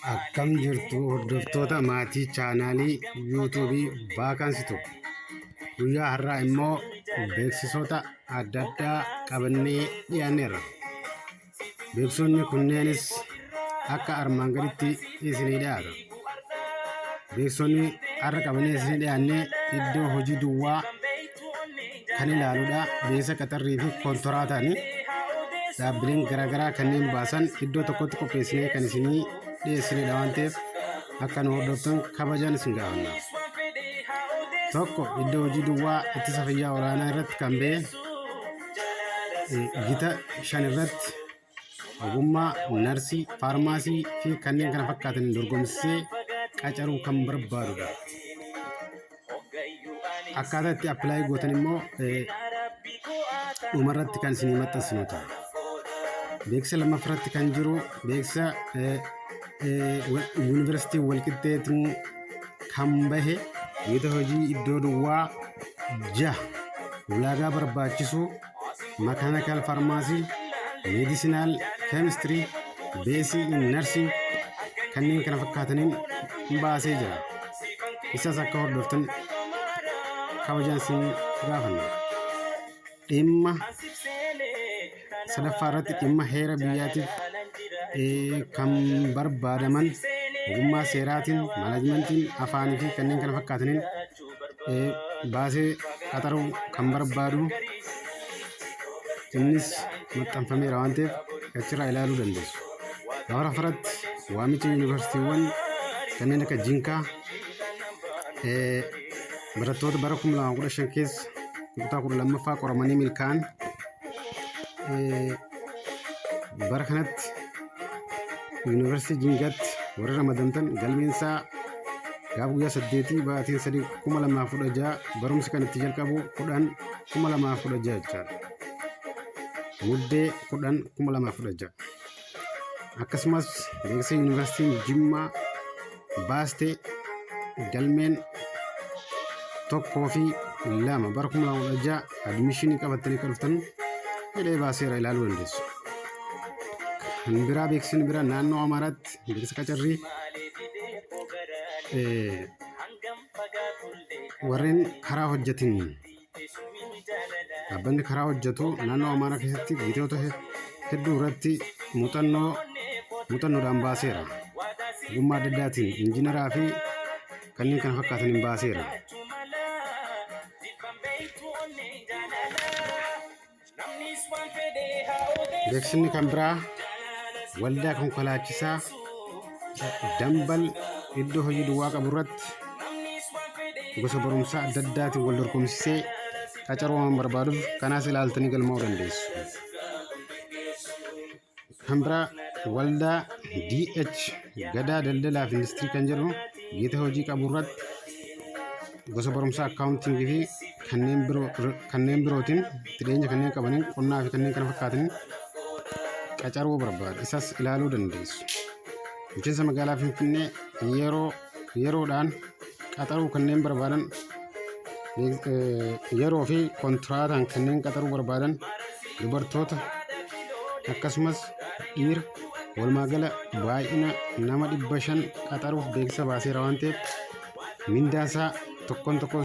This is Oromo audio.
Akkam jirtu hordoftoota maatii chaanaalii yuutuubii Vaakaansiitu. Guyyaa har'aa immoo beeksisoota adda addaa qabannee dhiyaanneerra. Beeksisonni kunneenis akka armaan gaditti isinii dhiyaata. Beeksisonni har'a qabannee isinii dhiyaannee iddoo hojii duwwaa kan ilaaluudha. Beeksisa qaxarrii fi kontoraataan dhaabbileen garaagaraa kanneen baasan iddoo tokkotti qopheessinee kan isinii dhiyeessinedha waan ta'eef akka nu hordoftan kabajaan isin gaafanna. Tokko iddoo hojii duwwaa ittisa fayyaa olaanaa irratti kan ba'e gita 5 irratti ogummaa narsii, faarmaasii fi kanneen kana fakkaatan dorgomsee qacaruu kan barbaadudha. Akkaataa itti appilaayi gootan immoo dhumarratti kan isinii maxxansinu ta'a. Beeksisa lammaffaarratti kan jiru beeksisa yuunivarsiitii walqixxeetiin kan bahe gita hojii iddoo duwwaa 6 ulaagaa barbaachisu makaanikaal faarmaasii, meedisinaal keemistirii, beesii narsii kanneen kana fakkaataniin baasee jira. Isas akka hordoftan kabajaan isin gaafanna. Dhimma sadaffaa irratti dhimma heera biyyaatiif kan barbaadaman ogummaa seeraatiin, maanaajmentiin, afaanii fi kanneen kana fakkaataniin baasee qaxaruu kan barbaadu innis maxxanfameera waan ta'eef achirraa ilaaluu dandeessu. Afuraffaarratti waamicha yuunivarsiitiiwwan kanneen akka Jinkaa barattoota bara 2015 keessa kutaa 12ffaa qoramanii milkaa'an bara kanatti yuunivarsiitii Jingaatti warra ramadamtan galmeensaa gaafa guyyaa 8 baatiin 3 2016 barumsi kan itti jalqabu 10 2016 jechaadha. Muddee 10 2016. Akkasumas beeksisa yuunivarsiitiin Jimmaa baastee galmeen 1 fi 2 bara 2016 admishinii qabattanii kan dhuftan hidhee baaseera ilaaluu dandeessu. Kan biraa beeksisni biraa naannoo Amaaraatti beeksisa qacarrii warreen karaa hojjetan dhaabbanni karaa hojjetu naannoo Amaaraa keessatti gitoota hedduu irratti muuxannoodhaan baaseera. Ogummaa adda addaatiin injiinaraa fi kanneen kana fakkaataniin baaseera. Beeksisni kan biraa waldaa konkolaachisaa Dambal iddoo hojii duwwaa qabu irratti gosa barumsaa adda addaatiin wal dorgomsisee qacaruu waan barbaaduuf kanaas ilaaltanii galmaa'uu dandeessu. Kan biraa waldaa DH Gadaa Daldalaa fi Industirii kan jedhu gita hojii qabu irratti gosa barumsaa akkaawuntiingii fi kanneen birootiin dhiyeenya kanneen qabaniin qonnaa fi kanneen kana fakkaataniin qacaruu barbaada. Isas ilaaluu dandeessu. Bulchiinsa magaalaa Finfinnee yeroodhaan qaxaruu kanneen barbaadan yeroo fi kontiraataan kanneen qaxaruu barbaadan dubartoota akkasumas dhiira walumaagala baay'ina nama 500 qaxaruuf beeksisa baaseera waan ta'eef mindaasaa tokkoon